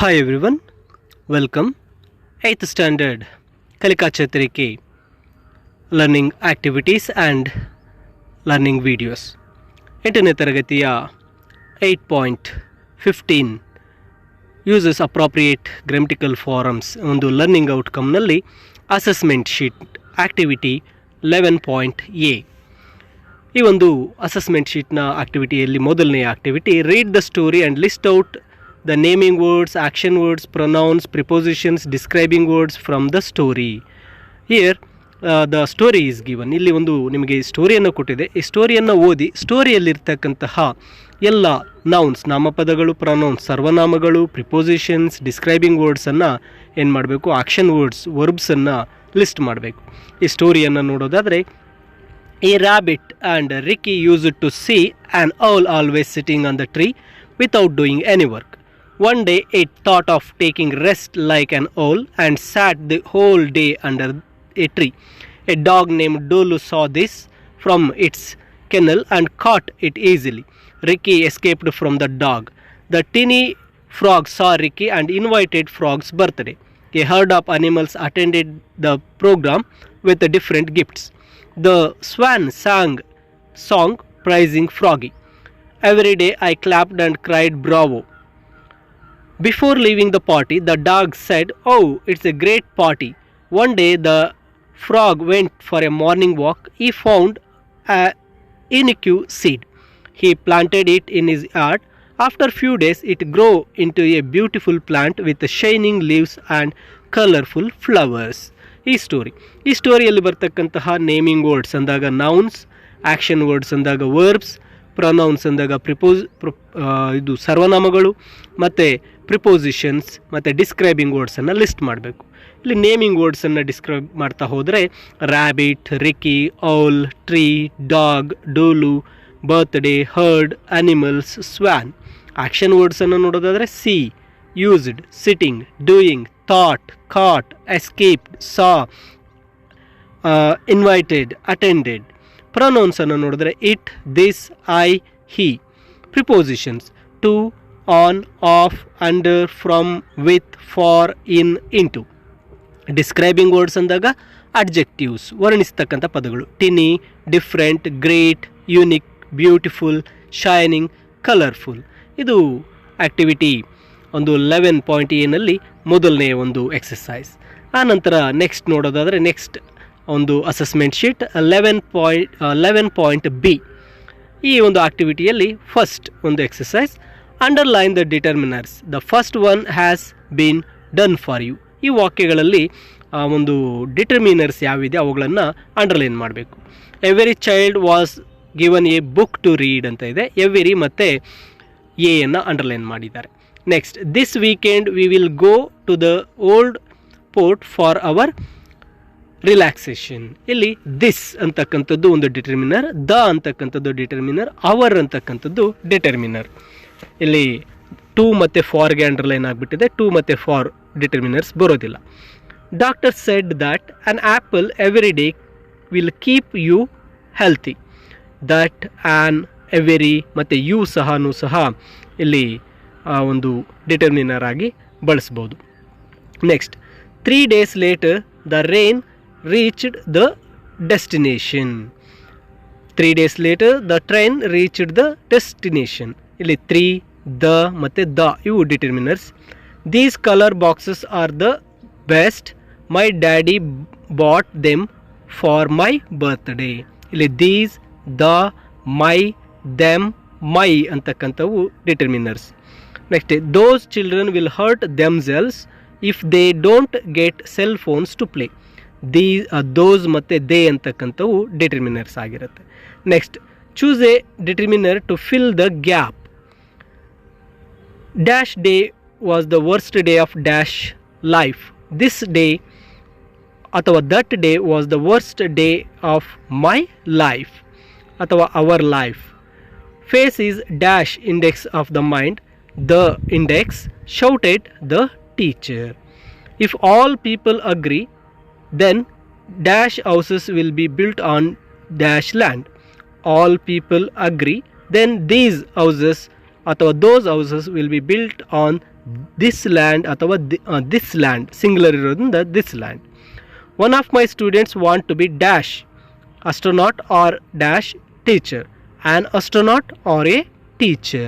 Hi everyone, welcome. 8th standard Kalika chetharike learning activities and learning videos. 8ನೇ ತರಗತಿಯ 8.15 uses appropriate grammatical forms ಒಂದು learning ಔಟ್ಕಮ್ನಲ್ಲಿ assessment sheet activity 11.a. ಈ ಒಂದು assessment ಶೀಟ್ನ ಆಕ್ಟಿವಿಟಿಯಲ್ಲಿ ಮೊದಲನೇ activity read the story and list out the naming words, action words, pronouns, prepositions, describing words from the story. Here the story is given. ಇಲ್ಲಿ ಒಂದು ನಿಮಗೆ ಸ್ಟೋರಿಯನ್ನು ಕೊಟ್ಟಿದೆ. ಈ ಸ್ಟೋರಿಯನ್ನು ಓದಿ ಸ್ಟೋರಿಯಲ್ಲಿರ್ತಕ್ಕಂತಹ ಎಲ್ಲ ನೌನ್ಸ್ ನಾಮಪದಗಳು, ಪ್ರೊನೌನ್ಸ್ ಸರ್ವನಾಮಗಳು, ಪ್ರಿಪೋಸಿಷನ್ಸ್, ಡಿಸ್ಕ್ರೈಬಿಂಗ್ ವರ್ಡ್ಸನ್ನು ಏನು ಮಾಡಬೇಕು, ಆಕ್ಷನ್ ವರ್ಡ್ಸ್ ವರ್ಬ್ಸನ್ನು ಲಿಸ್ಟ್ ಮಾಡಬೇಕು. ಈ ಸ್ಟೋರಿಯನ್ನು ನೋಡೋದಾದರೆ A rabbit and Ricky used to see an owl always sitting on the tree without doing any work. One day it thought of taking rest like an owl and sat the whole day under a tree. A dog named Dolu saw this from its kennel and caught it easily. Ricky escaped from the dog. The tiny frog saw Ricky and invited Frog's birthday. A herd of animals attended the program with different gifts. The swan sang song praising Froggy. Every day I clapped and cried bravo. Before leaving the party, the dog said, "Oh, it's a great party." One day the frog went for a morning walk. He found a inique seed. He planted it in his yard. After few days, it grew into a beautiful plant with shining leaves and colorful flowers. ಈ ಸ್ಟೋರಿಯಲ್ಲಿ ಬರ್ತಕ್ಕಂತಹ naming words ಅಂದಾಗ nouns, action words ಅಂದಾಗ verbs, pronounce ಅಂದಾಗ ಇದು ಸರ್ವನಾಮಗಳು ಮತ್ತು prepositions ಮತ್ತು describing ವರ್ಡ್ಸನ್ನು list ಮಾಡಬೇಕು. ಇಲ್ಲಿ ನೇಮಿಂಗ್ ವರ್ಡ್ಸನ್ನು ಡಿಸ್ಕ್ರೈಬ್ ಮಾಡ್ತಾ ಹೋದರೆ rabbit, Ricky, owl, tree, dog, ಡೋಲು, birthday, herd, animals, swan. Action ವರ್ಡ್ಸನ್ನು ನೋಡೋದಾದರೆ see, used, sitting, doing, thought, caught, escaped, saw, invited, attended. Pronouns ಅನ್ನು ನೋಡಿದ್ರೆ it, this, I, he. Prepositions to, on, off, under, from, with, for, in, into. Describing words ಅಂದಾಗ adjectives ವರ್ಣಿಸ್ತಕ್ಕಂಥ ಪದಗಳು tiny, different, great, unique, beautiful, shining, colorful. ಇದು activity ಒಂದು 11.a ಮೊದಲನೇ ಒಂದು exercise. ಆನಂತರ next ನೋಡೋದಾದರೆ ನೆಕ್ಸ್ಟ್ ಒಂದು ಅಸೆಸ್ಮೆಂಟ್ ಶೀಟ್ 11.b. ಈ ಒಂದು ಆಕ್ಟಿವಿಟಿಯಲ್ಲಿ ಫಸ್ಟ್ ಒಂದು exercise underline the determiners. The first one has been done for you. ಈ ವಾಕ್ಯಗಳಲ್ಲಿ ಒಂದು ಡಿಟರ್ಮಿನರ್ಸ್ ಯಾವಿದೆ ಅವುಗಳನ್ನು ಅಂಡರ್ಲೈನ್ ಮಾಡಬೇಕು. Every child was given a book to read ಅಂತ ಇದೆ. ಎವ್ರಿ ಮತ್ತು ಎಯನ್ನು ಅಂಡರ್ಲೈನ್ ಮಾಡಿದ್ದಾರೆ. Next this weekend we will go to the old port for our relaxation. ಇಲ್ಲಿ ದಿಸ್ ಅಂತಕ್ಕಂಥದ್ದು ಒಂದು ಡಿಟರ್ಮಿನರ್, ದ ಅಂತಕ್ಕಂಥದ್ದು ಡಿಟರ್ಮಿನರ್, ಅವರ್ ಅಂತಕ್ಕಂಥದ್ದು ಡಿಟರ್ಮಿನರ್. ಇಲ್ಲಿ ಟು ಮತ್ತು ಫಾರ್ಗೆ ಅಂಡರ್ಲೈನ್ ಆಗಿಬಿಟ್ಟಿದೆ. ಟು ಮತ್ತು ಫಾರ್ ಡಿಟರ್ಮಿನರ್ಸ್ ಬರೋದಿಲ್ಲ. Doctor said that an apple every day will keep you healthy. That an every ಮತ್ತು ಯು ಸಹ ಇಲ್ಲಿ ಒಂದು ಡಿಟರ್ಮಿನರ್ ಆಗಿ ಬಳಸ್ಬೋದು. Next 3 days later the rain reached the destination. 3 days later the train reached the destination. ಇಲ್ಲಿ 3, the ಮತ್ತು the ಇವು ಡಿಟರ್ಮಿನರ್ಸ್. These color boxes are the best. My daddy bought them for my birthday. ಇಲ್ಲಿ these, the, my, them, my ಅಂತಕ್ಕಂಥವು determiners. Next those children will hurt themselves if they don't get cell phones to play. Those ಮತ್ತು they ಅಂತಕ್ಕಂಥವು determiners ಆಗಿರುತ್ತೆ. Next choose a determiner to fill the gap. Dash day was the worst day of dash life. This day ಅಥವಾ that day was the worst day of my life ಅಥವಾ our life. Face is dash index of the mind. The index, shouted the teacher. If all people agree, then dash houses will be built on dash land. All people agree, then these houses ಅಥವಾ those houses will be built on this land ಅಥವಾ this land singular ಇರೋದ್ರಿಂದ this land. One of my students want to be dash astronaut or dash teacher, an astronaut or a teacher.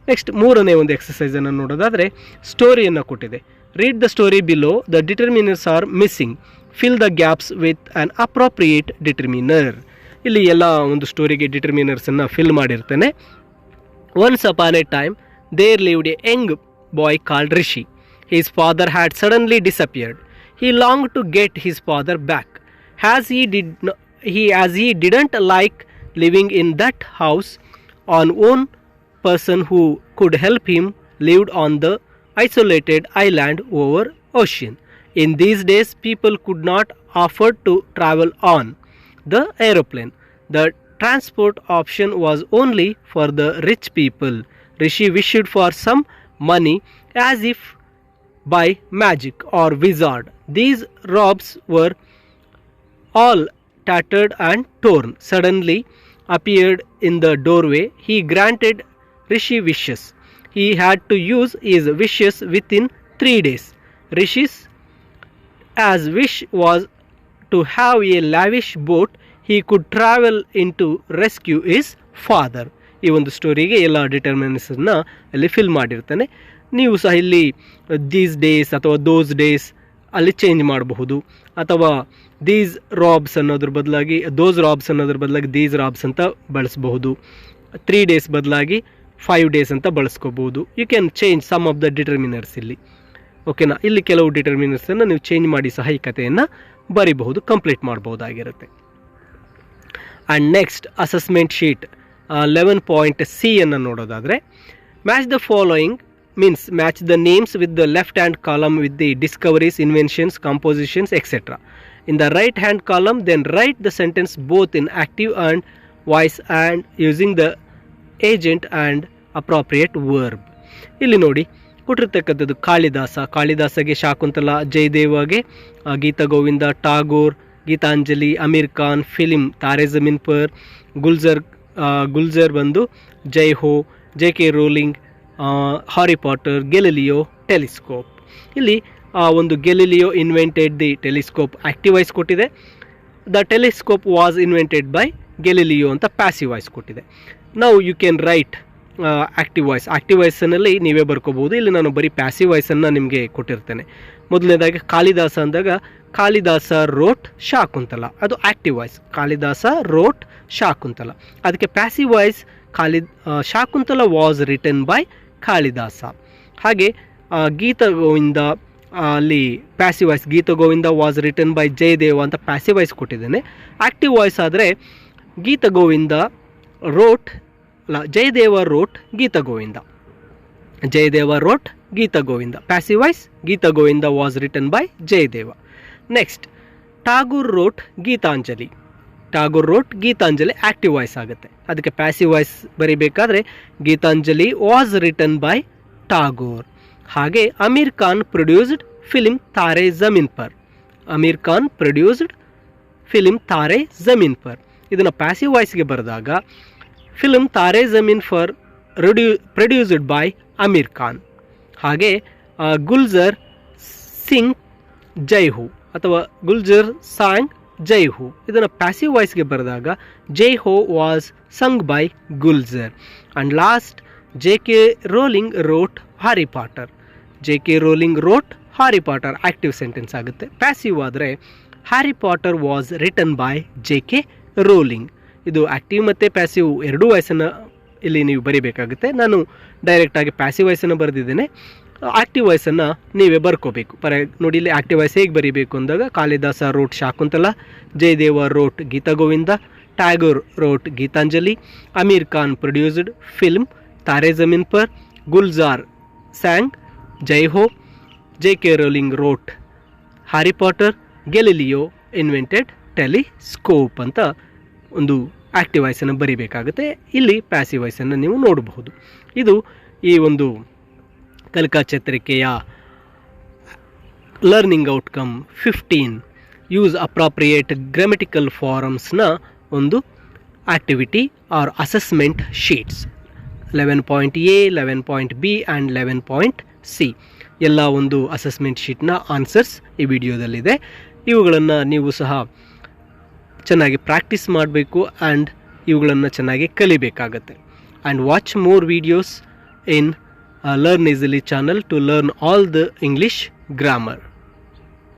Next ಮೂರನೇ ಒಂದು ಎಕ್ಸಸೈಸನ್ನು ನೋಡೋದಾದರೆ ಸ್ಟೋರಿಯನ್ನು ಕೊಟ್ಟಿದೆ. Read the story below, the determiners are missing, fill the gaps with an appropriate determiner. ಇಲ್ಲಿ ಎಲ್ಲ ಒಂದು ಸ್ಟೋರಿಗೆ ಡಿಟರ್ಮಿನರ್ಸನ್ನು ಫಿಲ್ ಮಾಡಿರ್ತೇನೆ. Once upon a time there lived a young boy called Rishi. His father had suddenly disappeared. He long to get his father back. As he didn't like living in that house, on one person who could help him lived on the isolated island over ocean. In these days, people could not afford to travel on the aeroplane. The transport option was only for the rich people. Rishi wished for some money as if by magic or wizard. These robes were all tattered and torn. Suddenly appeared in the doorway. He granted Rishi wishes. He had to use his wishes within 3 days. Rishi's as wish was to have a lavish boat he could travel into rescue his father. ಈ ಒಂದು ಸ್ಟೋರಿಗೆ ಎಲ್ಲ ಡಿಟರ್ಮಿನರ್ಸನ್ನು ಅಲ್ಲಿ fill ಮಾಡಿರ್ತಾನೆ. ನೀವು ಸಹ ಇಲ್ಲಿ these days ಅಥವಾ those days ಅಲ್ಲಿ ಚೇಂಜ್ ಮಾಡಬಹುದು, ಅಥವಾ ದೀಸ್ ರಾಬ್ಸ್ ಅನ್ನೋದ್ರ ಬದಲಾಗಿ ದೋಸ್ ರಾಬ್ಸ್ ಅನ್ನೋದ್ರ ಬದಲಾಗಿ ದೀಸ್ ರಾಬ್ಸ್ ಅಂತ ಬಳಸಬಹುದು. 3 ಡೇಸ್ ಬದಲಾಗಿ 5 ಡೇಸ್ ಅಂತ ಬಳಸ್ಕೋಬಹುದು. You can change some of the determiners ಇಲ್ಲಿ. ಓಕೆನಾ, ಇಲ್ಲಿ ಕೆಲವು ಡಿಟರ್ಮಿನರ್ಸನ್ನು ನೀವು ಚೇಂಜ್ ಮಾಡಿ ಸಹ ಈ ಕಥೆಯನ್ನು ಬರಿಬಹುದು, ಕಂಪ್ಲೀಟ್ ಮಾಡ್ಬೋದಾಗಿರುತ್ತೆ. And next assessment sheet 11.C ಅನ್ನು ನೋಡೋದಾದರೆ, match the following means match the names with the left hand column with the discoveries, inventions, compositions, etc. In the right hand column, then write the sentence both in active and voice and using the agent and appropriate verb. ಇಲ್ಲಿ ನೋಡಿ ಕೊಟ್ಟಿರ್ತಕ್ಕಂಥದ್ದು ಕಾಳಿದಾಸಗೆ ಶಾಕುಂತಲ, ಜಯದೇವಗೆ Gita Govinda, Tagore Gitanjali, Aamir Khan film Taare Zameen Par, Gulzar ಬಂದು Jai Ho, JK Rowling Harry Potter, Galileo telescope. ಇಲ್ಲಿ ಒಂದು Galileo invented the telescope active voice ಕೊಟ್ಟಿದೆ. The telescope was invented by Galileo ಅಂತ ಪ್ಯಾಸಿವ್ ವಾಯ್ಸ್ ಕೊಟ್ಟಿದೆ. ನಾವು you can write active voice. Active ವಾಯ್ಸನ್ನಲ್ಲಿ ನೀವೇ ಬರ್ಕೋಬಹುದು. ಇಲ್ಲಿ ನಾನು ಬರೀ ಪ್ಯಾಸಿವ್ ವಾಯ್ಸನ್ನು ನಿಮಗೆ ಕೊಟ್ಟಿರ್ತೇನೆ. ಮೊದಲನೇದಾಗಿ ಕಾಳಿದಾಸ ಅಂದಾಗ ಕಾಳಿದಾಸ ರೋಟ್ ಶಾಕುಂತಲ, ಅದು active voice. Kalidasa wrote Shakuntala. ಅದಕ್ಕೆ passive voice Shakuntala was written by Kalidasa. ಹಾಗೆ ಗೀತ ಗೋವಿಂದ ಅಲ್ಲಿ passive voice Gita Govinda was written by Jayadeva ಅಂತ ಪ್ಯಾಸಿವ್ ವಾಯ್ಸ್ ಕೊಟ್ಟಿದ್ದೇನೆ. ಆಕ್ಟಿವ್ ವಾಯ್ಸ್ ಆದರೆ Gita Govinda wrote Jayadeva wrote Gita Govinda, Jayadeva wrote Gita Govinda. Passive voice Gita Govinda was written by Jayadeva. Next Tagore wrote Gitanjali. Tagore wrote Gitanjali active voice ಆಗುತ್ತೆ. ಅದಕ್ಕೆ passive voice ಬರೀಬೇಕಾದ್ರೆ Geetanjali was written by Tagore. ಹಾಗೆ Aamir Khan produced film Taare Zameen Par. Aamir Khan produced film Taare Zameen per. ಇದನ್ನು passive ವಾಯ್ಸ್ಗೆ ಬರೆದಾಗ film Taare Zameen Par produced by Aamir Khan. ಹಾಗೆ ಗುಲ್ಜರ್ ಸಿಂಗ್ ಜೈ ಹೋ ಅಥವಾ ಗುಲ್ಜರ್ ಸಾಂಗ್ ಜೈ ಹೋ. ಇದನ್ನು ಪ್ಯಾಸಿವ್ ವಾಯ್ಸ್ಗೆ ಬರೆದಾಗ Jai Ho was sung by Gulzar. And last JK Rowling wrote Harry Potter. JK Rowling wrote Harry Potter active sentence ಆಗುತ್ತೆ. ಪ್ಯಾಸಿವ್ ಆದರೆ Harry Potter was written by JK Rowling. ಇದು ಆಕ್ಟಿವ್ ಮತ್ತು ಪ್ಯಾಸಿವ್ ಎರಡೂ ವಾಯ್ಸನ್ನು ಇಲ್ಲಿ ನೀವು ಬರೀಬೇಕಾಗುತ್ತೆ. ನಾನು ಡೈರೆಕ್ಟಾಗಿ ಪ್ಯಾಸಿವ್ ವಾಯ್ಸನ್ನು ಬರೆದಿದ್ದೇನೆ. ಆಕ್ಟಿವ್ ವಾಯ್ಸನ್ನು ನೀವೇ ಬರ್ಕೋಬೇಕು. ನೋಡಿ ಇಲ್ಲಿ ಆಕ್ಟಿವ್ ವಾಯ್ಸ್ ಹೇಗೆ ಬರೀಬೇಕು ಅಂದಾಗ Kalidasa wrote Shakuntala, Jayadeva wrote Gita Govinda, Tagore wrote Gitanjali, Aamir Khan produced film Taare Zameen Par, Gulzar sang Jai Ho, JK Rowling wrote Harry Potter, Galileo invented telescope ಅಂತ ಒಂದು ಆಕ್ಟಿವ್ ವಾಯ್ಸನ್ನು ಬರೀಬೇಕಾಗುತ್ತೆ. ಇಲ್ಲಿ ಪ್ಯಾಸಿವ್ ವಾಯ್ಸನ್ನು ನೀವು ನೋಡಬಹುದು. ಇದು ಈ ಒಂದು ಕಲಿಕಾ ಚೇತರಿಕೆಯ learning outcome 15 use appropriate grammatical ಫಾರಮ್ಸ್ನ ಒಂದು activity or assessment sheets 11.A, 11.B and 11.C. C. ಎಲ್ಲ ಒಂದು ಅಸೆಸ್ಮೆಂಟ್ ಶೀಟ್ನ ಆನ್ಸರ್ಸ್ ಈ ವಿಡಿಯೋದಲ್ಲಿದೆ. ಇವುಗಳನ್ನು ನೀವು ಸಹ ಚೆನ್ನಾಗಿ ಪ್ರಾಕ್ಟೀಸ್ ಮಾಡಬೇಕು ಆ್ಯಂಡ್ ಇವುಗಳನ್ನು ಚೆನ್ನಾಗಿ ಕಲಿಬೇಕಾಗತ್ತೆ. And watch more videos in learn easily channel to learn all the English grammar.